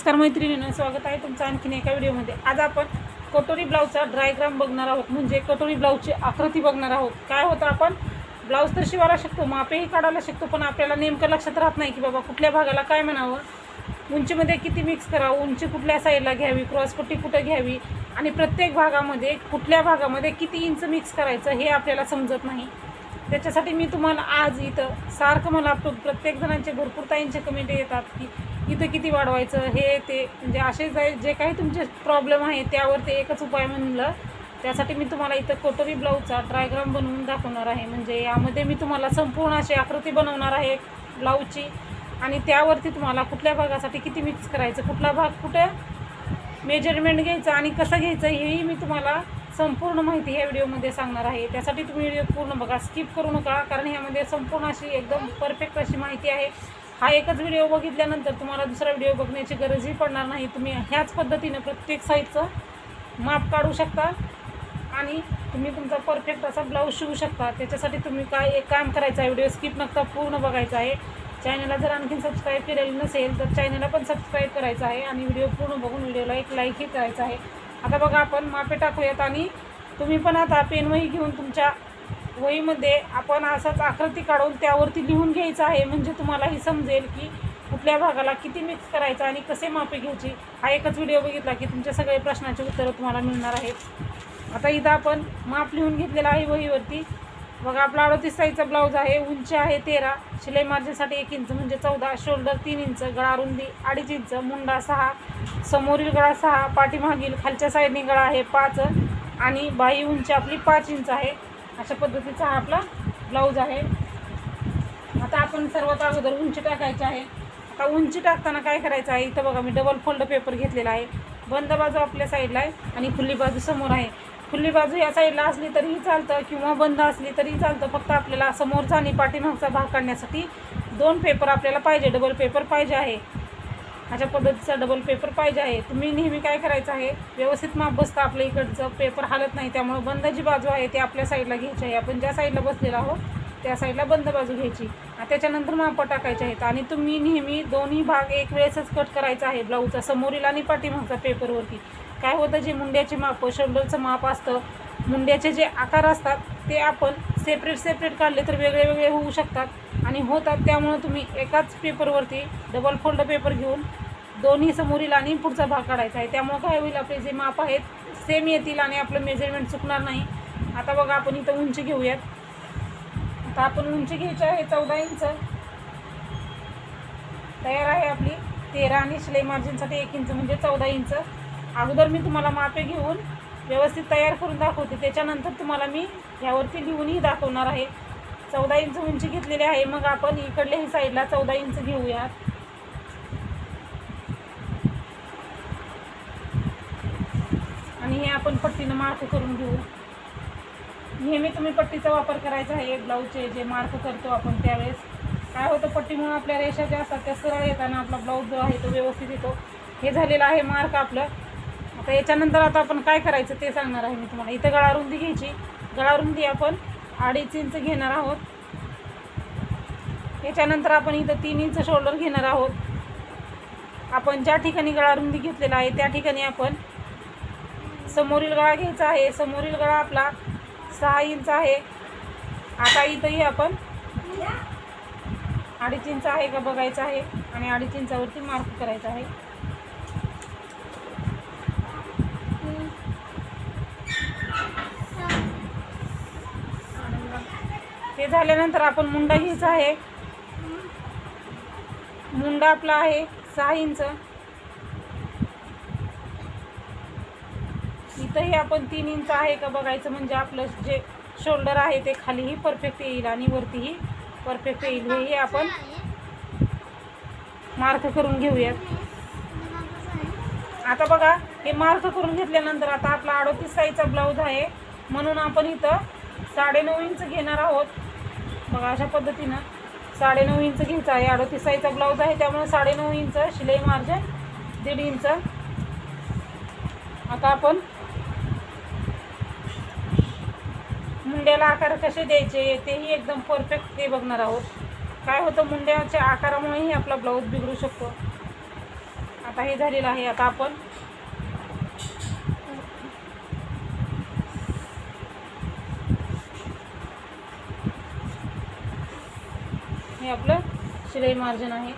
नमस्कार मैत्रिणींनो, स्वागत आहे तुमचं आणखीन एका व्हिडिओमध्ये। आज आपण कटोरी ब्लाऊजचा डायग्राम बघणार आहोत, म्हणजे कटोरी ब्लाऊजची आकृती बघणार आहोत। काय होतं, आपण ब्लाऊज तर शिवायला शकतो, मापेही काढायला शकतो, पण आपल्याला नेमकं लक्षात राहत नाही की बाबा कुठल्या भागाला काय म्हणावं, उंचीमध्ये किती मिक्स करावं, उंची कुठल्या साईडला घ्यावी, क्रॉसपट्टी कुठं घ्यावी आणि प्रत्येक भागामध्ये कुठल्या भागामध्ये किती इंच मिक्स करायचं हे आपल्याला समजत नाही। त्याच्यासाठी मी तुम्हाला आज इथं सारखं मला प्रत्येक जणांचे भरपूर ताईंचे कमेंट येतात की इथं किती वाढवायचं, हे ते म्हणजे असे जे काही तुमचे प्रॉब्लेम आहे त्यावर ते एकच उपाय म्हणलं। त्यासाठी मी तुम्हाला इथं कटोरी ब्लाऊजचा डायग्राम बनवून दाखवणार आहे। म्हणजे यामध्ये मी तुम्हाला संपूर्ण अशी आकृती बनवणार आहे ब्लाऊजची, आणि त्यावरती तुम्हाला कुठल्या भागासाठी किती मिक्स करायचं, कुठला भाग कुठे मेजरमेंट घ्यायचं आणि कसं घ्यायचं हेही मी तुम्हाला संपूर्ण माहिती ह्या व्हिडिओमध्ये सांगणार आहे। त्यासाठी तुम्ही व्हिडिओ पूर्ण बघा, स्किप करू नका, कारण ह्यामध्ये संपूर्ण अशी एकदम परफेक्ट अशी माहिती आहे। हा एकच व्हिडिओ बघितल्यानंतर तुम्हाला दुसरा व्हिडिओ बघण्याची गरजही पडणार नाही। तुम्ही ह्याच पद्धतीने प्रत्येक साईजचं माप काढू शकता आणि तुम्ही तुमचा परफेक्ट असा ब्लाऊज शिवू शकता। त्याच्यासाठी तुम्ही एक काम करायचं आहे, व्हिडिओ स्किप नका पूर्ण बघायचा आहे। चॅनलला जर आणखीन सबस्क्राईब केलेलं नसेल तर चॅनलला पण सबस्क्राईब करायचं आहे आणि व्हिडिओ पूर्ण बघून व्हिडिओला एक लाईकही करायचं आहे। आता बघा, आपण मापे टाकूयात आणि तुम्ही पण आता पेन वही घेऊन तुमच्या वहीमध्ये आपण असाच आकृती काढून त्यावरती लिहून घ्यायचं आहे, म्हणजे तुम्हालाही समजेल की कुठल्या भागाला किती मिक्स करायचं आणि कसे मापे घ्यायची। हा एकच व्हिडिओ बघितला की तुमच्या सगळे प्रश्नाची उत्तरं तुम्हाला मिळणार आहेत। आता इथं आपण माप लिहून घेतलेलं आहे वहीवरती। बघा, आपला 38 साईजचा ब्लाऊज आहे, उंची आहे 13, शिलाई मार्जिनसाठी 1 इंच म्हणजे 14, शोल्डर 3 इंच, गळा रुंदी 2.5 इंच, मुंडा 6, समोरील गळा 6, पाठीमागील खालच्या साईडने गळा आहे 5 आणि बाही उंची आपली 5 इंच आहे। अशा पद्धतीचा हा आपला ब्लाऊज आहे। आता आपण सर्वात अगोदर उंची टाकायची आहे। आता उंची टाकताना काय करायचं आहे, इथं बघा मी डबल फोल्ड पेपर घेतलेला आहे। बंद बाजू आपल्या साईडला आहे आणि खुली बाजू समोर आहे। खुली बाजू या साईडला असली तरीही चालतं किंवा बंद असली तरीही चालतं, फक्त आपल्याला समोरचा आणि पाठीमागचा भाग काढण्यासाठी 2 पेपर आपल्याला पाहिजे, डबल पेपर पाहिजे आहे। अशा पद्धतीचा डबल पेपर पाहिजे आहे। तुम्ही नेहमी काय करायचं आहे, व्यवस्थित माप बसतं, आपल्या इकडचं पेपर हालत नाही, त्यामुळे बंद जी बाजू आहे ती आपल्या साईडला घ्यायची आहे। आपण ज्या साईडला बसलेलो आहोत त्या साईडला बंद बाजू घ्यायची, त्याच्यानंतर माप टाकायचे आहेत। आणि तुम्ही नेहमी दोन्ही भाग एक वेळेसच कट करायचा आहे ब्लाऊजचा, समोरील आणि पाठीमागचा पेपरवरती। काय होतं, जे मुंड्याचे माप, शोल्डरचं माप असतं, मुंड्याचे जे आकार असतात ते आपण सेपरेट काढले तर वेगळे वेगळे होऊ शकतात आणि होतात। त्यामुळं तुम्ही एकाच पेपरवरती डबल फोल्ड पेपर घेऊन दोन्ही समोरील आणि पुढचा भाग काढायचा आहे। त्यामुळं काय होईल, आपले जे माप आहेत सेम येतील आणि आपलं मेजरमेंट चुकणार नाही। आता बघा, आपण इथं उंची घेऊयात। आता आपण उंची घ्यायची आहे 14 इंच, तयार आहे आपली 13 आणि शिलाई मार्जिनसाठी 1 इंच म्हणजे 14 इंच। अगोदर मी तुम्हाला मापे घेऊन व्यवस्थित तयार करून दाखवते, त्याच्यानंतर तुम्हाला मी यावरती लिहूनही दाखवणार आहे। 14 इंच उंची घेतलेली आहे। मग आपण इकडल्याही साईडला 14 इंच घेऊयात आणि हे आपण पट्टीनं मार्क करून घेऊ। नेहमी तुम्ही पट्टीचा वापर करायचा आहे ब्लाऊजचे जे मार्क करतो आपण त्यावेळेस। काय होतं, पट्टीमुळे आपल्या रेषा ज्या असतात त्या सरळ येताना आपला ब्लाऊज जो आहे तो व्यवस्थित येतो। हे झालेलं आहे मार्क आपलं। आता याच्यानंतर आता आपण काय करायचं ते सांगणार आहे मी तुम्हाला। इथं गळा रुंदी घ्यायची, गळा रुंदी आपण 2.5 इंच घेणार आहोत। याच्यानंतर आपण इथं 3 इंच शोल्डर घेणार आहोत। आपण ज्या ठिकाणी गळा रुंदी घेतलेला आहे त्या ठिकाणी आपण समोरील गळा घ्यायचा आहे। समोरील गळा आपला 6 इंच आहे। आता इथंही आपण 2.5 इंच आहे का बघायचं आहे आणि 2.5 इंचावरती मार्क करायचा आहे। हे झाल्यानंतर आपण मुंडा घ्यायचा आहे। मुंडा आपला आहे 6 इंच। इथंही आपण 3 इंच आहे का बघायचं, म्हणजे आपलं जे शोल्डर आहे ते खालीही परफेक्ट येईल आणि वरतीही परफेक्ट येईल। हेही आपण मार्क करून घेऊयात। आता बघा, हे मार्क करून घेतल्यानंतर आता आपला 38 साईजचा ब्लाऊज आहे, म्हणून आपण इथं 9.5 इंच घेणार आहोत। बघा, अशा पद्धतीनं 9.5 इंच घ्यायचं आहे। 38 साईजचा ब्लाऊज आहे त्यामुळे 9.5 इंच, शिलाई मार्जिन 1.5 इंच। आता आपण मुंड्याला आकार कसे द्यायचे तेही एकदम परफेक्ट ते बघणार आहोत। काय होतं, मुंड्याच्या आकारामुळेही आपला ब्लाऊज बिघडू शकतो। आता हे झालेलं आहे. आता आपण हे आपलं शिलाई मार्जिन आहे.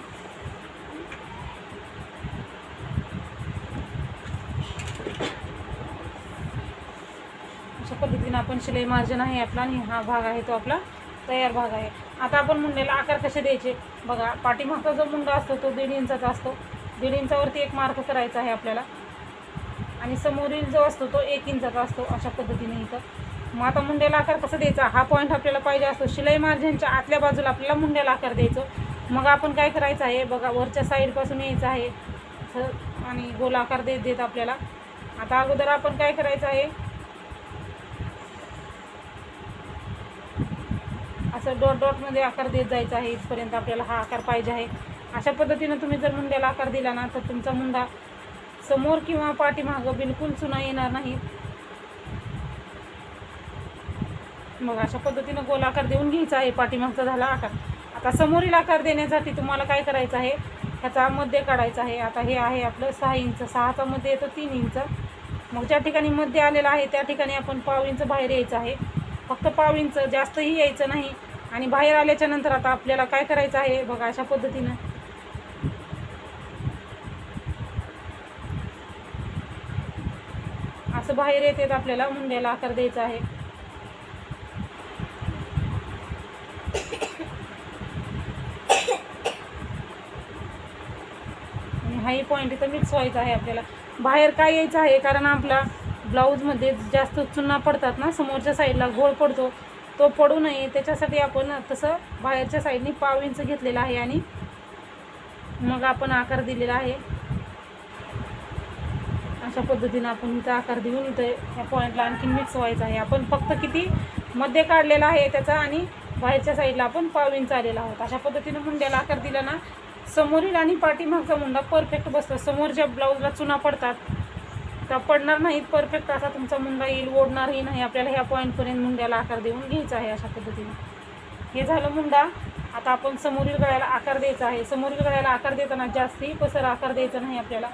अशा पद्धतीने आपण शिलाई मार्जिन आहे आपला आणि हा भाग आहे तो आपला तयार भाग आहे. आता आपण मुंड्याला आकार कसे द्यायचे बघा. पाठीमागचा जो मुंडा असतो तो 1.5 इंचाचा असतो. 1.5 इंचावरती एक मार्क करायचा आहे आपल्याला आणि समोरील जो असतो तो 1 इंचाचा असतो. अशा पद्धतीने इथं मग आता मुंड्याला आकार कसा द्यायचा हा पॉईंट आपल्याला पाहिजे असतो. शिलाई मार्जिनच्या आतल्या बाजूला आपल्याला मुंड्याला आकार द्यायचं. मग आपण काय करायचं आहे बघा, वरच्या साईडपासून यायचं आहे आणि गोल आकार देत देत आपल्याला. आता अगोदर आपण काय करायचं आहे, असं डॉट डॉटमध्ये आकार देत जायचा आहे. इथपर्यंत आपल्याला हा आकार पाहिजे आहे. अशा पद्धतीनं तुम्ही जर मुंड्याला आकार दिला ना तर तुमचा मुंडा समोर किंवा पाठीमागं बिलकुल चुना येणार नाही. मग अशा पद्धतीनं गोल आकार देऊन घ्यायचा आहे. पाठीमागचा झाला आकार. आता समोरील आकार देण्यासाठी तुम्हाला काय करायचं आहे, ह्याचा मध्य काढायचा आहे. आता हे आहे आपलं 6 इंच, 6चा मध्ये येतो 3 इंच. मग ज्या ठिकाणी मध्य आलेलं आहे त्या ठिकाणी आपण पाव इंच बाहेर यायचं आहे. फक्त पाव इंच, जास्तही यायचं नाही. आणि बाहेर आल्याच्या नंतर आता आपल्याला काय करायचं आहे बघा, अशा पद्धतीनं असं बाहेर येत आपल्याला मुंड्याला आकार द्यायचा आहे. आणि हाही पॉईंट इथं मिक्स व्हायचा आहे आपल्याला. बाहेर काय यायचं आहे कारण आपला ब्लाऊजमध्ये जास्त चुना पडतात ना, समोरच्या साईडला घोळ पडतो, तो पडू नये त्याच्यासाठी आपण तसं बाहेरच्या साईडनी पाव इंच घेतलेला आहे आणि मग आपण आकार दिलेला आहे. अशा पद्धतीनं आपण इथं आकार देऊन इथं ह्या पॉईंटला आणखी मिक्स व्हायचं आहे. आपण फक्त किती मध्ये काढलेला आहे त्याचा आणि बाहेरच्या साईडला आपण पाव इंच आलेला आहोत. अशा पद्धतीनं मुंड्याला आकार दिला ना, समोरील आणि पाठीमागचा मुंडा परफेक्ट बसतो. समोर ज्या ब्लाऊजला चुना पडतात त्या पडणार नाहीत, परफेक्ट असा तुमचा मुंडा येईल, ओढणारही नाही. आपल्याला ह्या पॉईंटपर्यंत मुंड्याला आकार देऊन घ्यायचा आहे. अशा पद्धतीने हे झालं मुंडा. आता आपण समोरील गळ्याला आकार द्यायचा आहे. समोरील गळ्याला आकार देताना जास्ती पसर आकार द्यायचा नाही आपल्याला,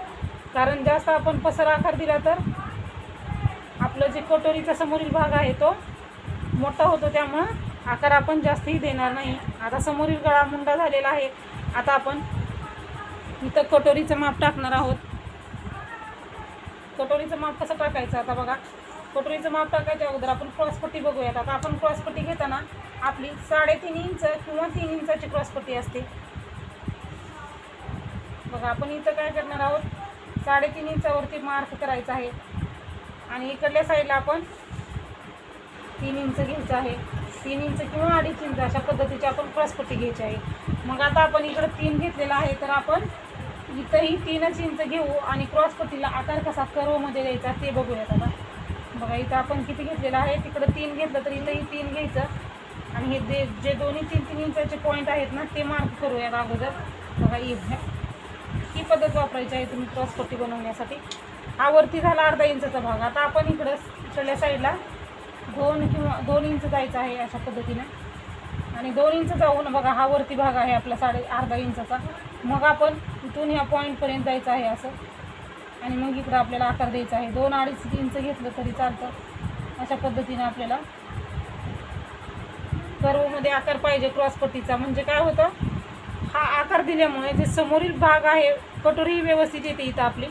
कारण जास्त आपण पसर आकार दिला तर आपलं जे कटोरीचा समोरील भाग आहे तो मोठा होतो, त्यामुळं आकार आपण जास्तही देणार नाही. आता समोरील गळा मुंडा झालेला आहे. आता आपण इथं कटोरीचं माप टाकणार आहोत. कटोरीचं माप कसं टाकायचं आता बघा. कटोरीचं माप टाकायच्या अगोदर आपण क्रॉसपट्टी बघूयात. आता आपण क्रॉसपट्टी घेताना आपली 3.5 इंच किंवा 3 इंचाची क्रॉसपट्टी असते बघा. आपण इथं काय करणार आहोत, 3.5 इंचावरती मार्क करायचा आहे आणि इकडल्या साईडला आपण 3 इंच घ्यायचं आहे. 3 इंच किंवा 2.5 इंच अशा पद्धतीची आपण क्रॉसपट्टी घ्यायची आहे. मग आता आपण इकडं 3 घेतलेला आहे तर आपण इथंही 3 इंच घेऊ आणि क्रॉसपट्टीला आकार कसा कर्वमध्ये द्यायचा ते बघूयात. आता बघा इथं आपण किती घेतलेलं आहे, तिकडं 3 घेतलं तर इथंही 3 घ्यायचं आणि हे जे दोन्ही 3-3 इंचाचे पॉईंट आहेत ना ते मार्क करूयात अगोदर. बघा ही पद्धत वापरायची आहे तुम्ही क्रॉसपट्टी बनवण्यासाठी. हा वरती झाला 1/2 इंचाचा भाग. आता आपण इकडल्या साईडला 2 इंच जायचं आहे अशा पद्धतीने आणि 2 इंच जाऊन बघा हा वरती भाग आहे आपला 1/2 इंचाचा. मग आपण इथून ह्या पॉईंटपर्यंत जायचं आहे असं आणि मग इकडं आपल्याला आकार द्यायचा आहे. 2-2.5 इंच घेतलं तरी चालतं. अशा पद्धतीने आपल्याला कर्वमध्ये आकार पाहिजे क्रॉसपट्टीचा. म्हणजे काय होतं, हा आकार दिल्यामुळे जे समोरील भाग आहे कटोरी व्यवस्थित येते इथं आपली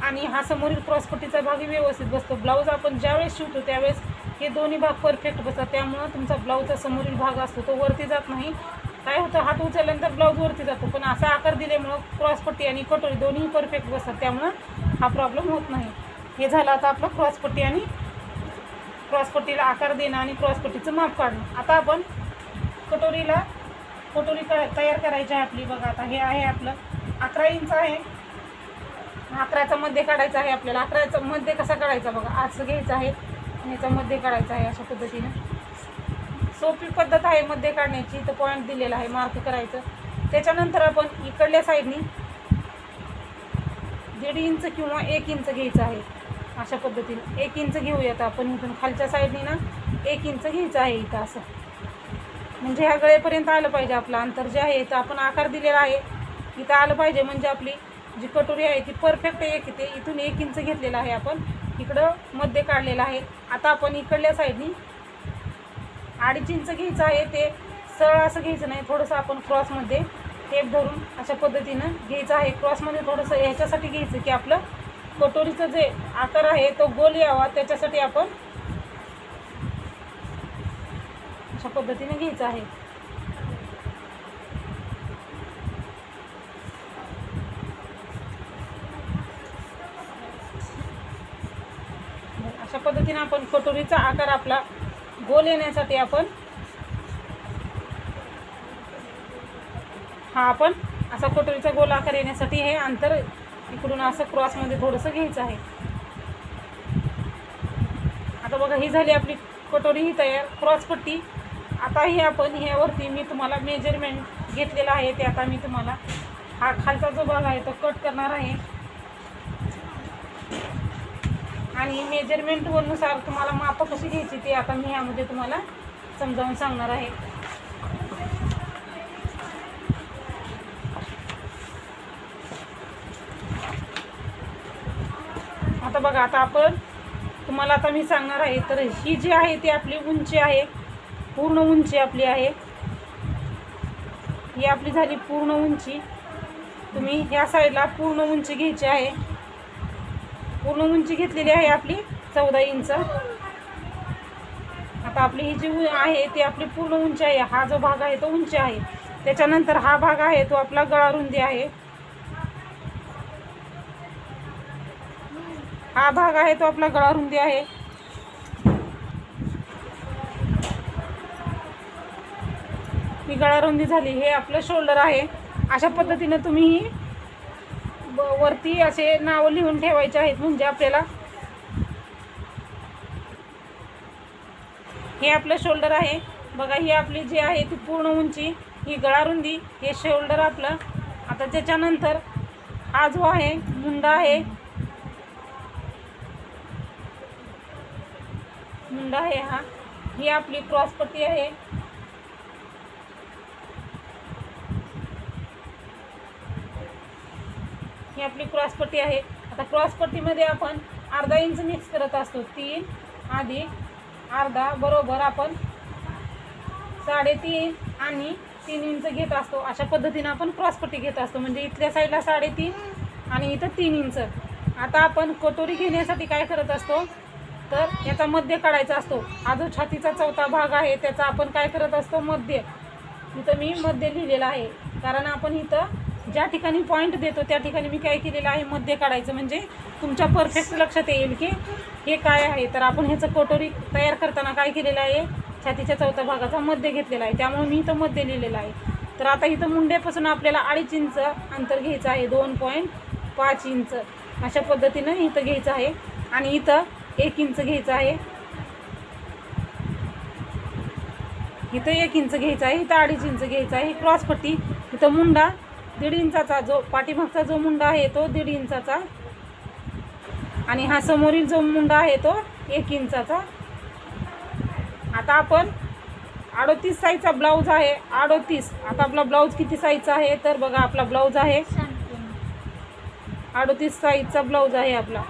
आणि हा समोरील क्रॉसपट्टीचा भागही व्यवस्थित बसतो. ब्लाऊज आपण ज्यावेळेस शिवतो त्यावेळेस हे दोन्ही भाग परफेक्ट बसतात. त्यामुळं तुमचा ब्लाऊजचा समोरील भाग असतो तो वरती जात नाही. काय होतं, हात उचलल्यानंतर ब्लाऊज वरती जातो, पण असा आकार दिल्यामुळं क्रॉसपट्टी आणि कटोरी दोन्ही परफेक्ट बसतात. त्यामुळं हा प्रॉब्लेम होत नाही. हे झालं आता आपलं क्रॉसपट्टी आणि क्रॉसपट्टीला आकार देणं आणि क्रॉसपट्टीचं माप काढणं. आता आपण कटोरी तयार करायची आहे आपली. बघा आता हे आहे आपलं 11 इंच आहे. 11चा मध्ये काढायचा आहे आपल्याला. 11चा मध्ये कसा काढायचा बघा, असं घ्यायचं आहे आणि याचा मध्ये काढायचा आहे. अशा पद्धतीने सोपी पद्धत आहे मध्ये काढण्याची. तर पॉईंट दिलेला आहे, मार्क करायचं. त्याच्यानंतर आपण इकडल्या साईडनी 1.5 इंच किंवा 1 इंच घ्यायचं आहे. अशा पद्धतीने 1 इंच घेऊयात आपण. इथून खालच्या साईडनी ना 1 इंच घ्यायचं आहे इथं असं, म्हणजे ह्या गळेपर्यंत आलं पाहिजे आपलं अंतर जे आहे. इथं आपण आकार दिलेला आहे इथं आलं पाहिजे, म्हणजे आपली जी कटोरी आहे ती परफेक्ट एक येते. इथून 1 इंच घेतलेला आहे आपण, इकडं मध्ये काढलेला आहे. आता आपण इकडल्या साईडनी 2.5 इंच घ्यायचं आहे. ते सरळ असं घ्यायचं नाही, थोडंसं आपण क्रॉसमध्ये टेप धरून अशा पद्धतीनं घ्यायचं आहे. क्रॉसमध्ये थोडंसं ह्याच्यासाठी घ्यायचं की आपलं कटोरीचा जे आकार आहे तो गोल यावा, त्याच्यासाठी आपण अशा पद्धतीने घ्यायचं आहे. अशा पद्धतीने आपण कटोरीचा आकार आपला गोल येण्यासाठी आपण आपण असा कटोरीचा गोल आकार येण्यासाठी हे अंतर इकडून असं क्रॉसमध्ये थोडंसं घ्यायचं आहे. आता बघा ही झाली आपली कटोरी ही तयार, क्रॉसपट्टी. आता ही आपण ह्यावरती मी तुम्हाला मेजरमेंट घेतलेला आहे ते आता मी तुम्हाला हा खालचा जो भाग आहे तो कट करणार आहे आणि मेजरमेंटनुसार तुम्हाला माप कशी घ्यायची ते आता मी ह्यामध्ये तुम्हाला समजावून सांगणार आहे. आता बघा, आता आपण तुम्हाला आता मी सांगणार आहे. तर ही जी आहे ती आपली उंची आहे, पूर्ण उंची आपली आहे. ही आपली झाली पूर्ण उंची. तुम्ही ह्या साईडला पूर्ण उंची घ्यायची आहे. पूर्ण उंची घेतलेली आहे आपली 14 इंच. आता आपली ही जी आहे ती आपली पूर्ण उंची आहे. हा जो भाग आहे तो उंची आहे. त्याच्यानंतर हा भाग आहे तो आपला गळा रुंदी आहे. हा भाग आहे तो आपला गळा रुंदी आहे. ही गळा रुंदी झाली. हे आपलं शोल्डर आहे. अशा पद्धतीने तुम्ही वरती असे नाव लिहून ठेवायचे आहेत, म्हणजे आपल्याला हे आपलं शोल्डर आहे. बघा ही आपली जी आहे ती पूर्ण उंची, ही गळा रुंदी, हे शोल्डर आपलं. आता त्याच्यानंतर हा जो आहे मुंडा आहे, मुंडा आहे हा. ही आपली क्रॉसपट्टी आहे. ही आपली क्रॉसपट्टी आहे. आता क्रॉसपट्टीमध्ये आपण अर्धा इंच मिक्स करत असतो. 3 अधिक अर्धा बरोबर आपण 3.5 आणि 3 इंच घेत असतो. अशा पद्धतीने आपण क्रॉसपट्टी घेत असतो. म्हणजे इथल्या साईडला 3.5 आणि इथं 3 इंच. आता आपण कटोरी घेण्यासाठी काय करत असतो, तर याचा मध्य काढायचा असतो. हा जो छातीचा चौथा भाग आहे त्याचा आपण काय करत असतो, मध्य. इथं मी मध्य लिहिलेलं आहे, कारण आपण इथं ज्या ठिकाणी पॉईंट देतो त्या ठिकाणी मी काय केलेलं आहे, मध्य काढायचं. म्हणजे तुमच्या परफेक्ट लक्षात येईल की हे काय आहे. तर आपण ह्याचं कटोरी तयार करताना काय केलेलं आहे, छातीच्या चौथ्या भागाचा मध्य घेतलेला आहे, त्यामुळे मी इथं मध्य लिहिलेलं आहे. तर आता इथं मुंड्यापासून आपल्याला 2.5 इंच अंतर घ्यायचं आहे. 2.5 इंच अशा पद्धतीनं इथं घ्यायचं आहे. आणि इथं 1 इंच घ्यायचं आहे. इथं 1 इंच घ्यायचं आहे. इथं 2.5 इंच घ्यायचं आहे. क्रॉसपट्टी. इथं मुंडा 1.5 इंचाचा, जो पाठीमागचा जो मुंडा आहे तो 1.5 इंचाचा आणि हा समोरील जो मुंडा आहे तो 1 इंचाचा. आता आपण 38 साईजचा ब्लाऊज आहे. 38. आता आपला ब्लाऊज किती साईजचा आहे, तर बघा आपला ब्लाऊज आहे 38 साईजचा ब्लाऊज आहे आपला.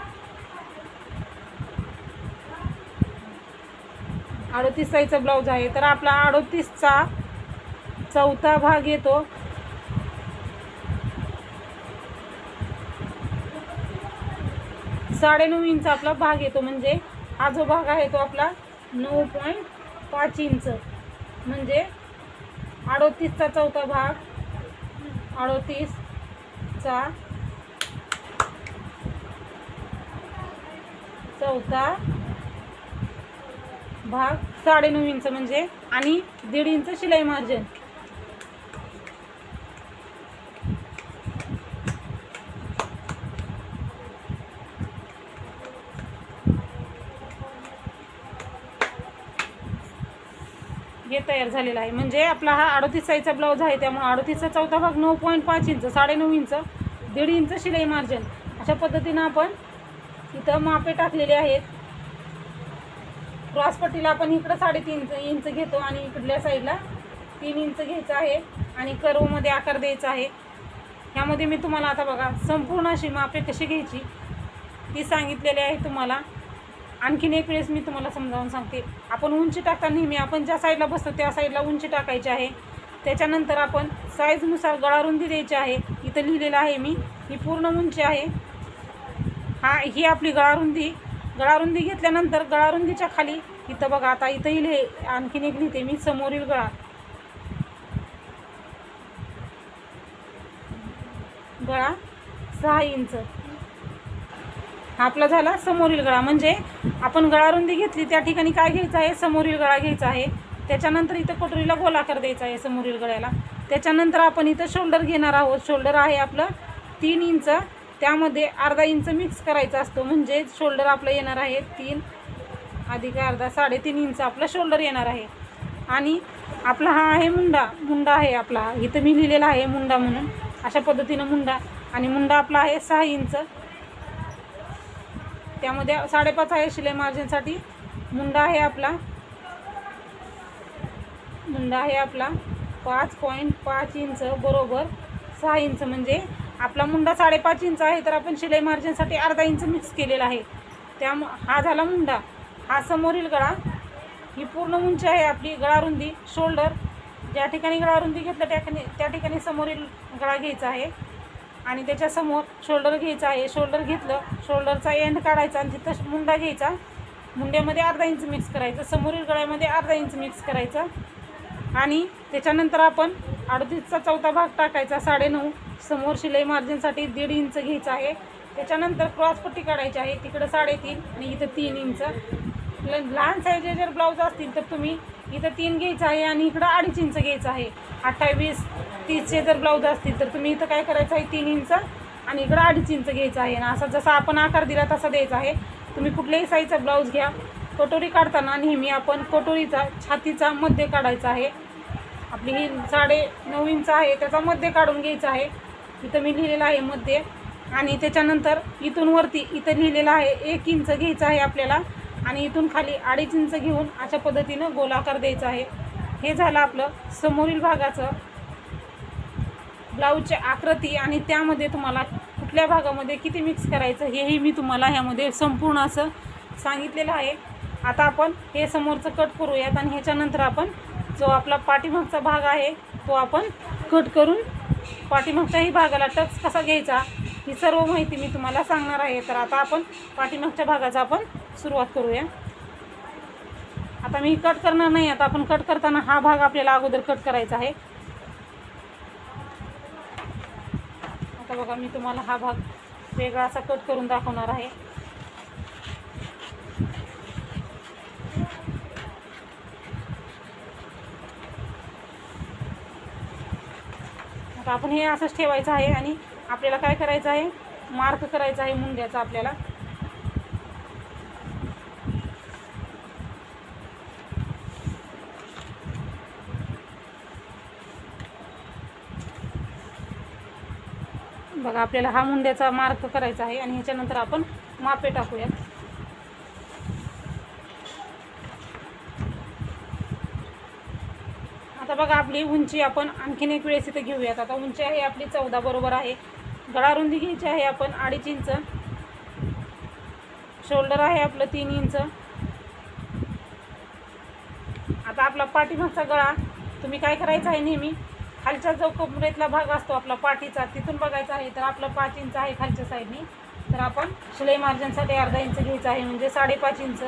38 साईजचा ब्लाऊज आहे. तर आपला 38चा चौथा भाग येतो 9.5 इंच आपला भाग येतो. म्हणजे हा जो भाग आहे तो आपला 9.5 इंच. म्हणजे 38चा चौथा भाग, 38चा चौथा भाग 9.5 इंच म्हणजे, आणि 1.5 इंच शिलाई मार्जिन. हे तयार झालेला आहे. म्हणजे आपला हा 38 साईजचा ब्लाऊज आहे, त्यामुळे 38चा चौथा भाग 9.5 इंच, 9.5 इंच, 1.5 इंच शिलाई मार्जिन. अशा पद्धतीनं आपण इथं मापे टाकलेले आहेत. क्रॉसपट्टीला आपण इकडं 3.5 इंच घेतो आणि इकडल्या साईडला 3 इंच घ्यायचं आहे आणि कर्वमध्ये आकार द्यायचा आहे. ह्यामध्ये मी तुम्हाला आता बघा संपूर्ण अशी मापे कशी घ्यायची ती सांगितलेली आहे तुम्हाला. आणखीन एक वेळेस मी तुम्हाला समजावून सांगते. आपण उंची टाकता नेहमी आपण ज्या साईडला बसतो त्या साईडला उंची टाकायची आहे. त्याच्यानंतर आपण साईजनुसार गळारुंदी द्यायची आहे. इथं लिहिलेलं आहे मी, ही पूर्ण उंची आहे. ही आपली गळारुंदी घेतल्यानंतर गळारुंदीच्या खाली इथं बघा, आता इथंही आणखीन एक लिहिते मी, समोरील गळा 6 इंच आपला झाला समोरील गळा. म्हणजे आपण गळारुंदी घेतली त्या ठिकाणी काय घ्यायचं आहे, समोरील गळा घ्यायचा आहे. त्याच्यानंतर इथं कटोरीला गोलाकार द्यायचा आहे समोरील गळ्याला. त्याच्यानंतर आपण इथं शोल्डर घेणार आहोत. शोल्डर आहे आपलं 3 इंच, त्यामध्ये अर्धा इंच मिक्स करायचा असतो. म्हणजे शोल्डर आपलं येणार आहे 3 अधिक अर्धा 3.5 इंच आपलं शोल्डर येणार आहे. आणि आपला हा आहे मुंडा आहे आपला, इथं मी लिहिलेला आहे मुंडा म्हणून, अशा पद्धतीनं मुंडा. आणि मुंडा आपला आहे 6 इंच, त्यामध्ये 5.5 आहे शिलाई मार्जिनसाठी. मुंडा आहे आपला 5.5 इंच बरोबर 6 इंच. म्हणजे आपला मुंडा 5.5 इंच आहे, तर आपण शिलाई मार्जिनसाठी अर्धा इंच मिक्स केलेला आहे. हा झाला मुंडा. हा समोरील गळा, ही पूर्ण उंची आहे आपली. गळारुंदी शोल्डर, ज्या ठिकाणी गळारुंदी घेतलं त्या ठिकाणी समोरील गळा घ्यायचा आहे आणि त्याच्यासमोर शोल्डर घ्यायचा आहे. शोल्डर घेतलं, शोल्डरचा एंड काढायचा आणि तिथं मुंडा घ्यायचा. मुंड्यामध्ये अर्धा इंच मिक्स करायचं, समोरील गळ्यामध्ये अर्धा इंच मिक्स करायचं. आणि त्याच्यानंतर आपण 38चा चौथा भाग टाकायचा 9.5. समोर शिलाई मार्जिनसाठी 1.5 इंच घ्यायचं आहे. त्याच्यानंतर क्रॉसपट्टी काढायची आहे, तिकडं 3.5 आणि इथं 3 इंच. लहान साईजचे जर ब्लाऊज असतील तर तुम्ही इथं 3 घ्यायचं आहे आणि इकडं 2.5 इंच घ्यायचं आहे. 28, 30चे जर ब्लाऊज असतील तर तुम्ही इथं काय करायचं आहे, 3 इंच आणि इकडं 2.5 इंच घ्यायचं आहे. ना असा जसा आपण आकार दिला तसा द्यायचा आहे. तुम्ही कुठल्याही साईजचा ब्लाऊज घ्या. कटोरी काढताना नेहमी आपण कटोरीचा छातीचा मध्य काढायचा आहे. आपली ही 9.5 इंच आहे, त्याचा मध्य काढून घ्यायचा आहे. इथं मी लिहिलेलं आहे मध्य. आणि त्याच्यानंतर इथून वरती इथं लिहिलेलं आहे 1 इंच घ्यायचं आहे आपल्याला आणि इथून खाली 2.5 इंच घेऊन अशा पद्धतीनं गोलाकार द्यायचा आहे. हे झालं आपलं समोरील भागाचं ब्लाऊजची आकृती. आणि त्यामध्ये तुम्हाला कुठल्या भागामध्ये किती मिक्स करायचं हेही मी तुम्हाला ह्यामध्ये संपूर्ण असं सांगितलेलं आहे. आता आपण हे समोरचं कट करूयात आणि ह्याच्यानंतर आपण जो आपला पाठीमागचा भाग आहे तो आपण कट करून पाठीमागच्याही भागाला टक्स कसा घ्यायचा ही सर्व माहिती मी तुम्हाला सांगणार आहे. तर आता आपण पाठीमागच्या भागाचा आपण सुरुवात करूया. आता मी कट करणार नाही. आता आपण कट करताना हा भाग आपल्याला अगोदर कट करायचा आहे. आता बघा मी तुम्हाला हा भाग वेगळा असा कट करून दाखवणार आहे. आता आपण हे असंच ठेवायचं आहे आणि आपल्याला काय करायचं आहे, मार्क करायचा आहे मुंड्याचा आपल्याला. बघा आपल्याला हा मुंड्याचा मार्क करायचा आहे आणि ह्याच्यानंतर आपण मापे टाकूयात. आता बघा आपली उंची आपण आणखीन एक वेळेस इथे घेऊयात. आता उंची आहे आपली 14 बरोबर आहे. गळारुंदी घ्यायची आहे आपण 2.5 इंच. शोल्डर आहे आपलं 3 इंच. आता आपला पाठीमागचा गळा तुम्ही काय करायचं आहे, नेहमी खालचा जो कमरेतला भाग असतो आपला पाठीचा तिथून बघायचा आहे. तर आपलं 5 इंच आहे खालच्या साईडनी. तर आपण शिलाई मार्जिनसाठी अर्धा इंच घ्यायचं आहे म्हणजे 5.5 इंच.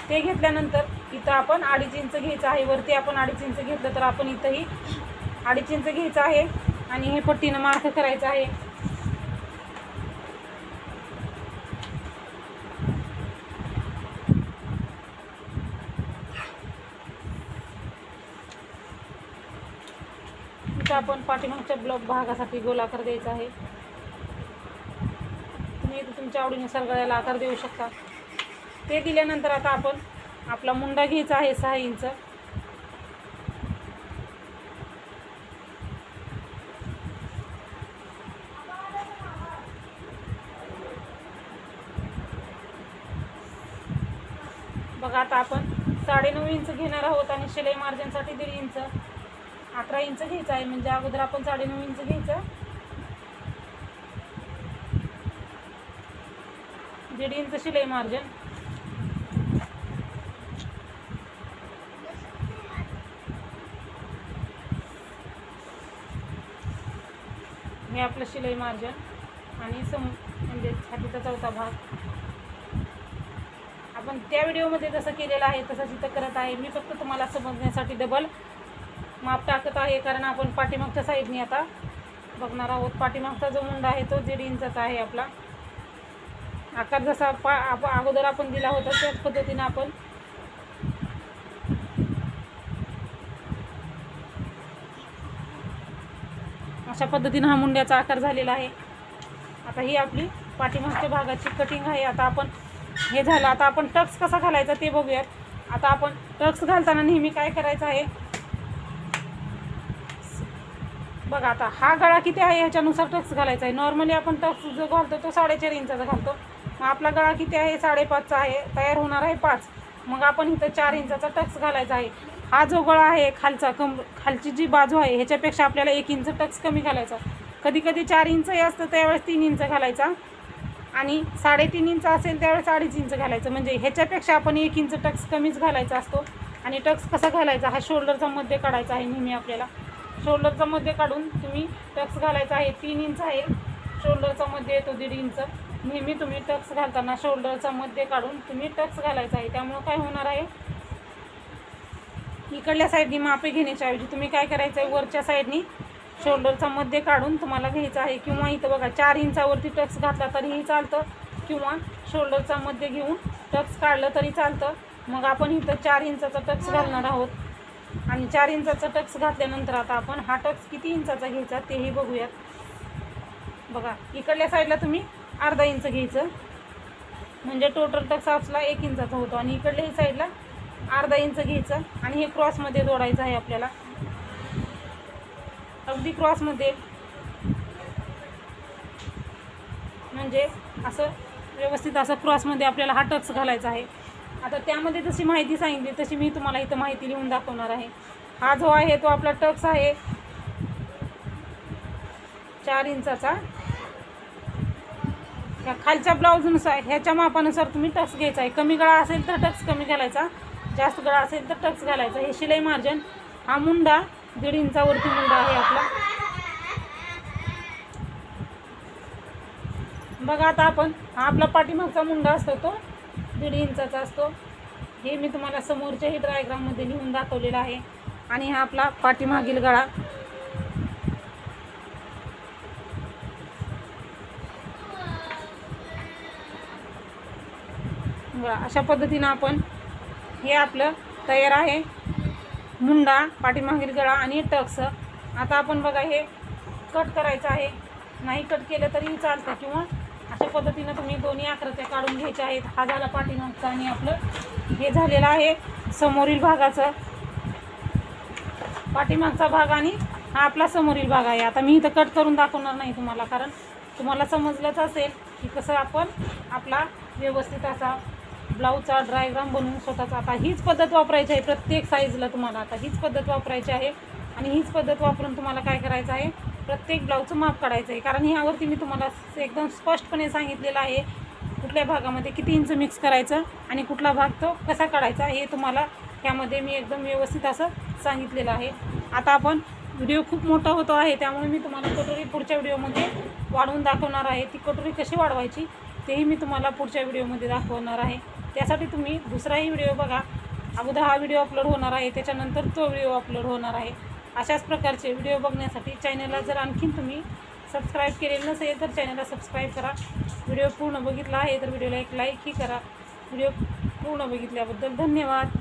ते घेतल्यानंतर इथं आपण 2.5 इंच घ्यायचं आहे. वरती आपण 2.5 इंच घेतलं तर आपण इथंही 2.5 इंच घ्यायचं आहे आणि हे पट्टीनं मार्क करायचं आहे. इथं आपण पाठीमागच्या ब्लॉक भागासाठी गोलाकार द्यायचा आहे. तुम्ही इथं तुमच्या आवडीनुसार गळ्याला आकार देऊ शकता. ते दिल्यानंतर आता आपण आपला मुंडा घ्यायचा आहे 6 इंच. बघा आता आपण 9.5 इंच घेणार आहोत आणि शिलाई मार्जिनसाठी 1.5 इंच 18 इंच घ्यायचं आहे. म्हणजे अगोदर आपण 9.5 इंच घ्यायचं 1.5 इंच शिलाई मार्जिन. हे आपलं शिलाई मार्जिन आणि म्हणजे छातीचा चौथा भाग आपण त्या व्हिडिओमध्ये जसं केलेलं आहे तसंच इथं करत आहे. मी फक्त तुम्हाला समजण्यासाठी डबल माप टाकत आहे, कारण आपण पाठीमागच्या साईडने आता बघणार आहोत. पाठीमागचा जो मुंडा आहे तो 1.5 इंचाचा आहे. आपला आकार जसा अगोदर आपण दिला होता त्याच पद्धतीने आपण अशा पद्धतीने हा मुंड्याचा आकार झालेला आहे. आता ही आपली पाठीमागच्या भागाची कटिंग आहे. आता आपण हे झालं. आता आपण टक्स कसा घालायचा ते बघूयात. आता आपण टक्स घालताना नेहमी काय करायचं आहे बघा. आता हा गळा किती आहे ह्याच्यानुसार टक्स घालायचा आहे. नॉर्मली आपण टक्स जो घालतो तो 4.5 इंचाचा घालतो. मग आपला गळा किती आहे 5.5चा आहे, तयार होणार आहे 5. मग आपण इथं 4 इंचाचा टक्स घालायचा आहे. हा जो गळा आहे खालचा खालची जी बाजू आहे ह्याच्यापेक्षा आपल्याला 1 इंच टक्स कमी घालायचा. कधी कधी 4 इंचही असतं त्यावेळेस 3 इंच घालायचा आणि 3.5 इंच असेल त्यावेळेस 2.5 इंच घालायचं. म्हणजे ह्याच्यापेक्षा आपण 1 इंच टक्स कमीच घालायचा असतो. आणि टक्स कसा घालायचा, हा शोल्डरचा मध्ये काढायचा आहे. नेहमी आपल्याला शोल्डरचा मध्ये काढून तुम्ही टक्स घालायचा आहे. 3 इंच आहे शोल्डरचा मध्ये येतो 1.5 इंच. नेहमी तुम्ही टक्स घालताना शोल्डरचा मध्ये काढून तुम्ही टक्स घालायचा आहे. त्यामुळं काय होणार आहे, इकडल्या साईडनी मापे घेण्याच्या ऐवजी तुम्ही काय करायचं आहे, वरच्या साईडनी शोल्डरचा मध्ये काढून तुम्हाला घ्यायचं आहे. किंवा इथं बघा 4 इंचावरती टक्स घातला तरीही चालतं, किंवा शोल्डरचा मध्ये घेऊन टक्स काढलं तरी चालतं. मग आपण इथं 4 इंचाचा टक्स घालणार आहोत. आणि 4 इंचाचा टक्स घातल्यानंतर आता आपण हा टक्स किती इंचाचा घ्यायचा तेही बघूयात. बघा इकडल्या साईडला तुम्ही अर्धा इंच घ्यायचं, म्हणजे टोटल टक्स आपला 1 इंचाचा होतो. आणि इकडल्याही साईडला अर्धा इंच घ्यायचं आणि हे क्रॉसमध्ये जोडायचं आहे आपल्याला. अगदी क्रॉसमध्ये, म्हणजे असं व्यवस्थित असं क्रॉसमध्ये आपल्याला हा टक्स घालायचा आहे. आता त्यामध्ये जशी माहिती सांगितली तशी मी तुम्हाला इथं माहिती लिहून दाखवणार आहे. हा जो आहे तो आपला टक्स आहे 4 इंचाचा. ह्या खालच्या ब्लाऊजनुसार ह्याच्या मापानुसार तुम्ही टक्स घ्यायचा आहे. कमी गळा असेल तर टक्स कमी घालायचा, जास्त गळा असेल तर टक्स घालायचा. हे शिलाई मार्जिन. हा मुंडा 1.5 इंचावरती मुंडा आहे आपला. बघा आता आपण हा आपला पाठीमागचा मुंडा असतो तो 1.5 इंचाचा असतो. हे मी तुम्हाला समोरच्याही डायग्राममध्ये लिहून दाखवलेलं आहे. आणि हा आपला पाठीमागील गळा. अशा पद्धतीनं आपण हे आपलं तयार आहे. मुंडा, पाठीमागील गळा आणि टक्स. आता आपण बघा हे कट करायचं आहे. नाही कट केलं तरीही चालतं, किंवा अशा पद्धतीनं तुम्ही दोन्ही आकृत्या काढून घ्यायच्या आहेत. हा झाला पाठीमागचा आणि आपलं हे झालेलं आहे समोरील भागाचं. पाठीमागचा भाग आणि हा आपला समोरील भाग आहे. आता मी इथं कट करून दाखवणार नाही तुम्हाला, कारण तुम्हाला समजलंच असेल की कसं आपण आपला व्यवस्थित असा ब्लाऊजचा डायग्राम बनवून स्वतःचा. आता हीच पद्धत वापरायची आहे प्रत्येक साईजला तुम्हाला. आता हीच पद्धत वापरायची आहे आणि हीच पद्धत वापरून तुम्हाला काय करायचं आहे, प्रत्येक ब्लाऊजचं माप काढायचं आहे. कारण ह्यावरती मी तुम्हाला एकदम स्पष्टपणे सांगितलेलं आहे कुठल्या भागामध्ये किती इंच मिक्स करायचं आणि कुठला भाग तो कसा काढायचा, हे तुम्हाला ह्यामध्ये मी एकदम व्यवस्थित असं सांगितलेलं आहे. आता आपण व्हिडिओ खूप मोठा होतो आहे, त्यामुळे मी तुम्हाला कटोरी पुढच्या व्हिडिओमध्ये वाढवून दाखवणार आहे. ती कटोरी कशी वाढवायची तेही मी तुम्हाला पुढच्या व्हिडिओमध्ये दाखवणार आहे. त्यासाठी तुम्ही दुसराही व्हिडिओ बघा. अगोदर हा व्हिडिओ अपलोड होणार आहे, त्याच्यानंतर तो व्हिडिओ अपलोड होणार आहे. अशाच प्रकारचे व्हिडिओ बघण्यासाठी चॅनलला जर आणखीन तुम्ही सबस्क्राईब केलेलं नसेल तर चॅनलला सबस्क्राईब करा. व्हिडिओ पूर्ण बघितला आहे तर व्हिडिओला एक लाईकही करा. व्हिडिओ पूर्ण बघितल्याबद्दल धन्यवाद.